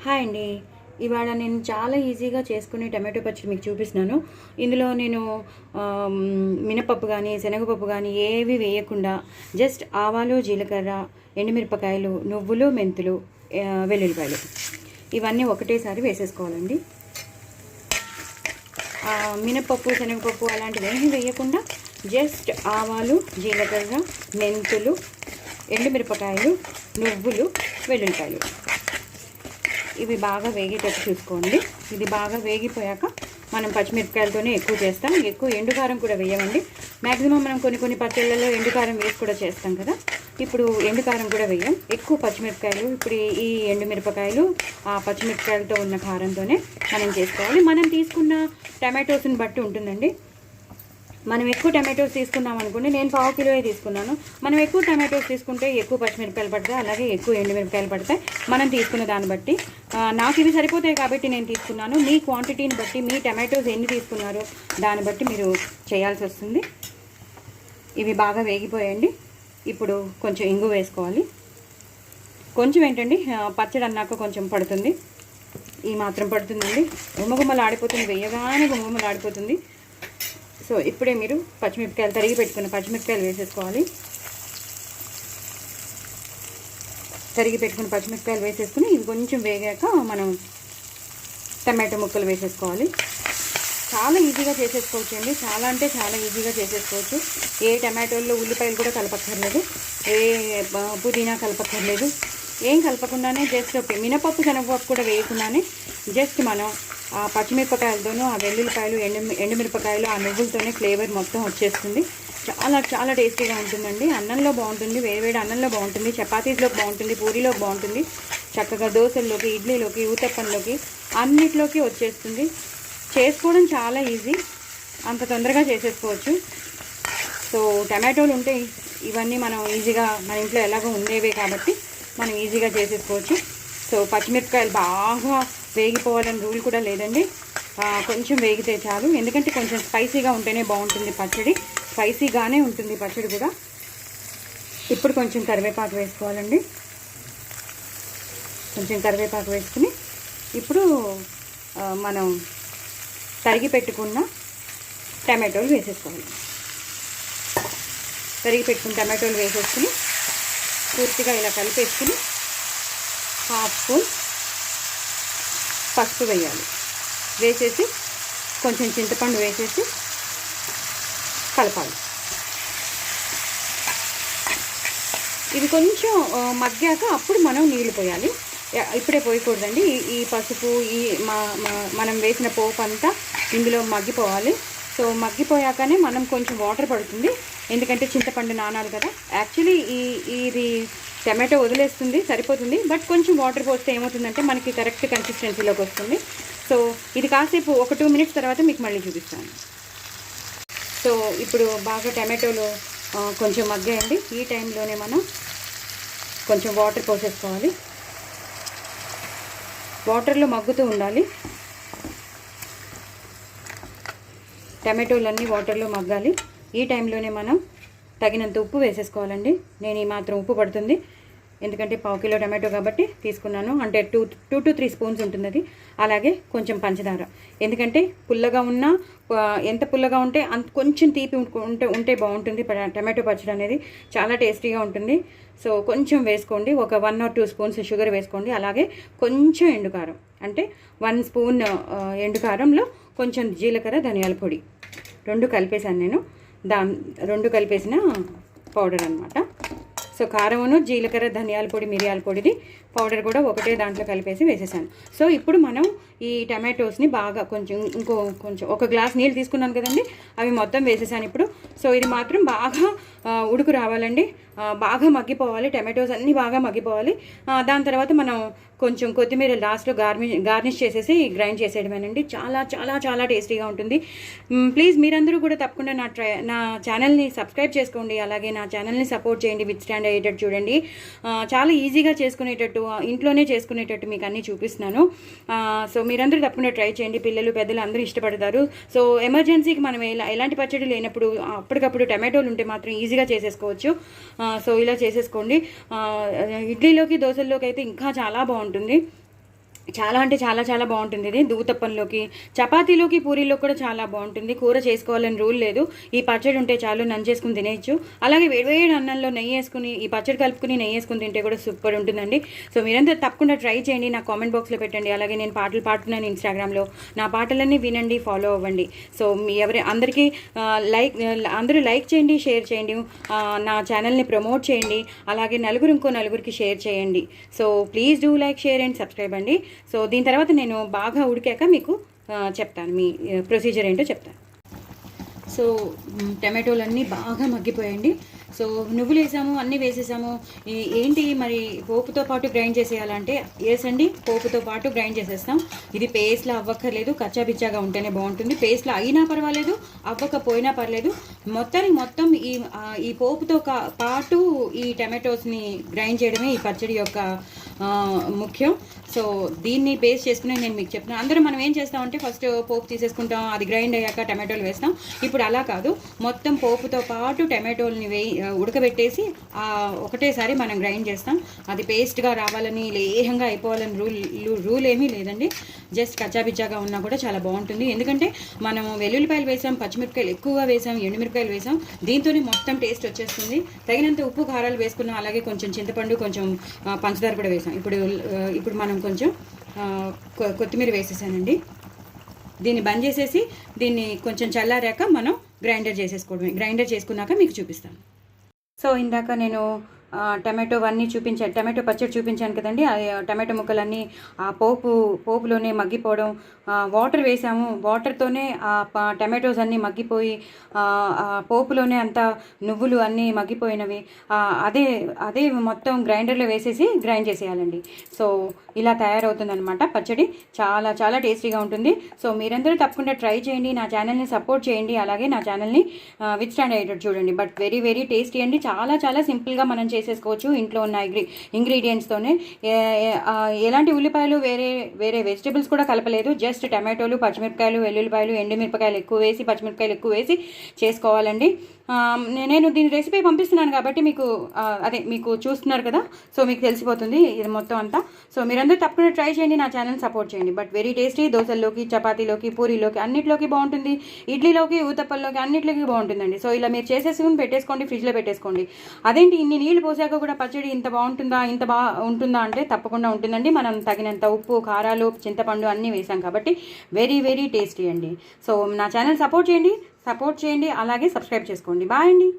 Hi అండి. ఇవాళ నేను చాలా ఈజీగా చేసుకునే టమాటో పచ్చడి మీకు చూపిస్తున్నాను. ఇందులో నేను మినపప్పు కానీ శనగపప్పు కానీ ఏవి వేయకుండా జస్ట్ ఆవాలు, జీలకర్ర, ఎండుమిరపకాయలు, నువ్వులు, మెంతులు, వెల్లుల్లిపాయలు ఇవన్నీ ఒకటేసారి వేసేసుకోవాలండి. మినపప్పు, శనగపప్పు అలాంటివి ఏమీ వేయకుండా జస్ట్ ఆవాలు, జీలకర్ర, మెంతులు, ఎండుమిరపకాయలు, నువ్వులు, వెల్లుల్లిపాయలు ఇవి బాగా వేగేటట్టు చూసుకోండి. ఇది బాగా వేగిపోయాక మనం పచ్చిమిరపకాయలతోనే ఎక్కువ చేస్తాం. ఎక్కువ ఎండుకారం కూడా వేయమండి. మ్యాక్సిమం మనం కొన్ని పచ్చళ్ళల్లో ఎండుకారం వేసి కూడా చేస్తాం కదా. ఇప్పుడు ఎండుకారం కూడా వేయం. ఎక్కువ పచ్చిమిరపకాయలు, ఇప్పుడు ఈ ఎండుమిరపకాయలు ఆ పచ్చిమిరపకాయలతో ఉన్న కారంతోనే మనం చేసుకోవాలి. మనం తీసుకున్న టమాటోస్ని బట్టి ఉంటుందండి. మనం ఎక్కువ టమాటోస్ తీసుకున్నాం అనుకోండి, నేను 1/2 కిలో తీసుకున్నాను. మనం ఎక్కువ టమాటోస్ తీసుకుంటే ఎక్కువ పచ్చిమిరపకాయలు పడతాయి, అలాగే ఎక్కువ ఎండుమిరపకాయలు పడతాయి. మనం తీసుకున్న దాన్ని బట్టి నాకు ఇవి సరిపోతాయి కాబట్టి నేను తీసుకున్నాను. మీ క్వాంటిటీని బట్టి, మీ టమాటోస్ ఎన్ని తీసుకున్నారో దాన్ని బట్టి మీరు చేయాల్సి వస్తుంది. ఇవి బాగా వేగిపోయండి. ఇప్పుడు కొంచెం ఇంగు వేసుకోవాలి. కొంచెం ఏంటండి, పచ్చడి అన్నాక కొంచెం పడుతుంది, ఈ మాత్రం పడుతుందండి. గుమ్మగుమ్మలు ఆడిపోతుంది, వేయగానే గుమ్మగుమ్మలు ఆడిపోతుంది. సో ఇప్పుడే మీరు పచ్చిమిరపకాయలు, తరిగి పెట్టుకున్న పచ్చిమిరపకాయలు వేసేసుకోవాలి. తరిగి పెట్టుకున్న పచ్చిమిరపకాయలు వేసేసుకుని ఇవి కొంచెం వేగాక మనం టమాటో ముక్కలు వేసేసుకోవాలి. చాలా ఈజీగా చేసేసుకోవచ్చు అండి. చాలా అంటే చాలా ఈజీగా చేసేసుకోవచ్చు. ఏ టమాటోల్లో ఉల్లిపాయలు కూడా కలపక్కర్లేదు, ఏ పుదీనా కలపక్కర్లేదు, ఏం కలపకుండానే జస్ట్ మినపప్పు, శనగపప్పు కూడా వేయకుండానే జస్ట్ మనం ఆ పచ్చిమిరపకాయలతోనూ, ఆ వెల్లుల్లిపాయలు, ఎండుమిరపకాయలు, ఆ నువ్వులతోనే ఫ్లేవర్ మొత్తం వచ్చేస్తుంది. చాలా చాలా టేస్టీగా ఉంటుందండి. అన్నంలో బాగుంటుంది, వేడివేడి అన్నంలో బాగుంటుంది, చపాతీస్లోకి బాగుంటుంది, పూరీలోకి బాగుంటుంది, చక్కగా దోశల్లోకి, ఇడ్లీలోకి, ఊతప్పంలోకి అన్నిట్లోకి వచ్చేస్తుంది. చేసుకోవడం చాలా ఈజీ, అంత తొందరగా చేసేసుకోవచ్చు. సో టమాటోలు ఉంటే ఇవన్నీ మనం ఈజీగా, మన ఇంట్లో ఎలాగో ఉండేవే కాబట్టి మనం ఈజీగా చేసేసుకోవచ్చు. సో పచ్చిమిరపకాయలు బాగా వేగిపోవాలని రూల్ కూడా లేదండి. కొంచెం వేగితే చాలు, ఎందుకంటే కొంచెం స్పైసీగా ఉంటేనే బాగుంటుంది పచ్చడి. స్పైసీగానే ఉంటుంది పచ్చడి కూడా. ఇప్పుడు కొంచెం కరివేపాకు వేసుకోవాలండి. కొంచెం కరివేపాకు వేసుకుని ఇప్పుడు మనం తరిగి పెట్టుకున్న టమాటోలు వేసేసుకోవాలి. తరిగి పెట్టుకున్న టమాటోలు వేసేసుకుని పూర్తిగా ఇలా కలిపేసుకుని 1/2 స్పూన్ పసుపు వేయాలి. వేసేసి కొంచెం చింతపండు వేసేసి కలపాలి. ఇది కొంచెం మగ్గాక అప్పుడు మనం నీళ్లు పోయాలి. ఇప్పుడే పోయకూడదండి. ఈ పసుపు, ఈ మనం వేసిన పోపు అంతా ఇందులో మగ్గిపోవాలి. సో మగ్గిపోయాకనే మనం కొంచెం వాటర్ పడుతుంది, ఎందుకంటే చింతపండు నానాలి కదా. యాక్చువల్లీ ఇది టమాటో వదిలేస్తుంది, సరిపోతుంది. బట్ కొంచెం వాటర్ పోస్తే ఏమవుతుందంటే మనకి కరెక్ట్ కన్సిస్టెన్సీలోకి వస్తుంది. సో ఇది కాసేపు ఒక 2 మినిట్స్ తర్వాత మీకు మళ్ళీ చూపిస్తాను. సో ఇప్పుడు బాగా టమాటోలు కొంచెం మగ్గాయండి. ఈ టైంలోనే మనం కొంచెం వాటర్ పోసేసుకోవాలి. వాటర్లో మగ్గుతూ ఉండాలి. టమాటోలన్నీ వాటర్లో మగ్గాలి. ఈ టైంలోనే మనం తగినంత ఉప్పు వేసేసుకోవాలండి. నేను ఈ మాత్రం ఉప్పు పడుతుంది, ఎందుకంటే 1/2 కిలో టమాటో కాబట్టి తీసుకున్నాను. అంటే 2 to 3 స్పూన్స్ ఉంటుంది అది. అలాగే కొంచెం పంచదార, ఎందుకంటే పుల్లగా ఉన్నా, ఎంత పుల్లగా ఉంటే అంత కొంచెం తీపి ఉంటే బాగుంటుంది. టమాటో పచ్చడి అనేది చాలా టేస్టీగా ఉంటుంది. సో కొంచెం వేసుకోండి, ఒక 1 or 2 స్పూన్స్ షుగర్ వేసుకోండి. అలాగే కొంచెం ఎండుకారం, అంటే 1 స్పూన్ ఎండుకారంలో కొంచెం జీలకర్ర, ధనియాల పొడి 2 కలిపేశాను నేను. 2 కలిపేసిన పౌడర్ అనమాట. సో కారమును, జీలకర్ర, ధనియాల పొడి, మిరియాల పొడిది పౌడర్ కూడా ఒకటే దాంట్లో కలిపేసి వేసేసాను. సో ఇప్పుడు మనం ఈ టమాటోస్ని బాగా కొంచెం 1 గ్లాస్ నీళ్ళు తీసుకున్నాను కదండి, అవి మొత్తం వేసేసాను ఇప్పుడు. సో ఇది మాత్రం బాగా ఉడుకు రావాలండి, బాగా మగ్గిపోవాలి. టమాటోస్ అన్నీ బాగా మగ్గిపోవాలి. దాని తర్వాత మనం కొంచెం కొత్తిమీర లాస్ట్లో గార్నిష్ చేసేసి గ్రైండ్ చేసేయడమేనండి. చాలా చాలా చాలా టేస్టీగా ఉంటుంది. ప్లీజ్ మీరందరూ కూడా తప్పకుండా నా ఛానల్ని సబ్స్క్రైబ్ చేసుకోండి. అలాగే నా ఛానల్ని సపోర్ట్ చేయండి. విత్ స్టాండ్ అయ్యేటట్టు చూడండి. చాలా ఈజీగా చేసుకునేటట్టు, ఇంట్లోనే చేసుకునేటట్టు మీకు అన్నీ చూపిస్తున్నాను. సో మీరందరూ తప్పకుండా ట్రై చేయండి. పిల్లలు, పెద్దలు అందరూ ఇష్టపడతారు. సో ఎమర్జెన్సీకి మనం ఎలాంటి పచ్చడి లేనప్పుడు అప్పటికప్పుడు టమాటోలు ఉంటే మాత్రం ఈజీగా చేసేసుకోవచ్చు. సో ఇలా చేసేసుకోండి. ఇడ్లీలోకి, దోశల్లోకి అయితే ఇంకా చాలా బాగుంటుంది. చాలా అంటే చాలా చాలా బాగుంటుంది ఇది. ఊతప్పంలోకి, చపాతీలోకి, పూరీలో కూడా చాలా బాగుంటుంది. కూర చేసుకోవాలని రూల్ లేదు. ఈ పచ్చడి ఉంటే చాలు, నంచేసుకుని తినేయచ్చు. అలాగే వేడివేడి అన్నంలో నెయ్యి వేసుకుని, ఈ పచ్చడి కలుపుకుని నెయ్యి వేసుకుని తింటే కూడా సూపర్ ఉంటుందండి. సో మీరంతా తప్పకుండా ట్రై చేయండి, నా కామెంట్ బాక్స్లో పెట్టండి. అలాగే నేను పాటలు పాడుతున్నాను ఇన్స్టాగ్రామ్లో, నా పాటలన్నీ వినండి, ఫాలో అవ్వండి. సో మీ అందరికీ అందరూ లైక్ చేయండి, షేర్ చేయండి, నా ఛానల్ని ప్రమోట్ చేయండి. అలాగే ఇంకో నలుగురికి షేర్ చేయండి. So please do like, share and subscribe అండి. సో దీని తర్వాత నేను బాగా ఉడికాక మీకు చెప్తాను, మీ ప్రొసీజర్ ఏంటో చెప్తాను. సో టమాటోలన్నీ బాగా మగ్గిపోయండి. సో నువ్వులు వేసాము, అన్నీ వేసేసాము. ఏంటి మరి పోపుతో పాటు గ్రైండ్ చేసేయాలంటే వేసండి, పోపుతో పాటు గ్రైండ్ చేసేస్తాం. ఇది పేస్ట్లా అవ్వక్కర్లేదు, కచ్చాబిచ్చాగా ఉంటేనే బాగుంటుంది. పేస్ట్లా అయినా పర్వాలేదు, అవ్వకపోయినా పర్లేదు. మొత్తం ఈ పోపుతో పాటు ఈ టమాటోస్ని గ్రైండ్ చేయడమే ఈ పచ్చడి యొక్క ముఖ్యం. సో దీన్ని బేస్ చేసుకుని నేను మీకు చెప్తున్నాను. అందరూ మనం ఏం చేస్తామంటే ఫస్ట్ పోపు తీసేసుకుంటాం, అది గ్రైండ్ అయ్యాక టమాటోలు వేస్తాం. ఇప్పుడు అలా కాదు, మొత్తం పోపుతో పాటు టమాటోల్ని ఉడకబెట్టేసి ఒకటేసారి మనం గ్రైండ్ చేస్తాం. అది పేస్ట్గా రావాలని, లేహంగా అయిపోవాలని రూల్ ఏమీ లేదండి. జస్ట్ కచ్చాబిచ్చాగా ఉన్నా కూడా చాలా బాగుంటుంది. ఎందుకంటే మనం వెల్లుల్లిపాయలు వేసాం, పచ్చిమిరపకాయలు ఎక్కువగా వేసాం, ఎండుమిరపకాయలు వేసాం. దీంతోనే మొత్తం టేస్ట్ వచ్చేస్తుంది. తగినంత ఉప్పు, కారాలు వేసుకున్నాం. అలాగే కొంచెం చింతపండు, కొంచెం పంచదార కూడా వేసాం. ఇప్పుడు మనం కొంచెం కొత్తిమీర వేసేసానండి. దీన్ని బంద్ చేసేసి దీన్ని కొంచెం చల్లారాక మనం గ్రైండర్ చేసేసుకోవడమే. గ్రైండర్ చేసుకున్నాక మీకు చూపిస్తాను. సో ఇందాక నేను టమాటో పచ్చడి చూపించాను కదండి. టమాటో ముక్కలన్నీ ఆ పోపులోనే మగ్గిపోవడం, వాటర్ వేసాము, వాటర్తోనే టమాటోస్ అన్నీ మగ్గిపోయి పోపులోనే అంతా నువ్వులు అన్నీ మగ్గిపోయినవి. అదే మొత్తం గ్రైండర్లో వేసేసి గ్రైండ్ చేసేయాలండి. సో ఇలా తయారవుతుందన్నమాట పచ్చడి. చాలా చాలా టేస్టీగా ఉంటుంది. సో మీరందరూ తప్పకుండా ట్రై చేయండి, నా ఛానల్ని సపోర్ట్ చేయండి. అలాగే నా ఛానల్ని విత్ స్టాండ్ అయ్యేటట్టు చూడండి. బట్ వెరీ వెరీ టేస్టీ అండి. చాలా చాలా సింపుల్గా మనం చేసేసుకోవచ్చు ఇంట్లో ఉన్న ఇంగ్రీడియంట్స్తోనే. ఎలాంటి ఉల్లిపాయలు, వేరే వెజిటబుల్స్ కూడా కలపలేదు. జస్ట్ టమాటోలు, పచ్చిమిరపకాయలు, వెల్లుల్లిపాయలు, ఎండుమిరపకాయలు ఎక్కువ వేసి, పచ్చిమిరపకాయలు ఎక్కువ వేసి చేసుకోవాలండి. నేను దీని రెసిపీ పంపిస్తున్నాను కాబట్టి మీకు చూస్తున్నారు కదా, సో మీకు తెలిసిపోతుంది ఇది మొత్తం అంతా. సో మీరందరూ తప్పకుండా ట్రై చేయండి, నా ఛానల్ సపోర్ట్ చేయండి. But very tasty. దోశల్లోకి, చపాతీలోకి, పూరీలోకి అన్నిట్లోకి బాగుంటుంది. ఇడ్లీలోకి, ఊతప్పల్లోకి అన్నిట్లోకి బాగుంటుందండి. సో ఇలా మీరు చేసేసుకుని పెట్టేసుకోండి, ఫ్రిడ్జ్లో పెట్టేసుకోండి. అదేంటి ఇన్ని నీళ్లు పోసాక కూడా పచ్చడి ఇంత బాగుంటుందా, ఇంత ఉంటుందా అంటే తప్పకుండా ఉంటుందండి. మనం తగినంత ఉప్పు, కారాలు, చింతపండు అన్నీ వేసాం కాబట్టి వెరీ వెరీ టేస్టీ అండి. సో నా ఛానల్ సపోర్ట్ చేయండి, అలాగే సబ్స్క్రైబ్ చేసుకోండి. బాయ్ అండి.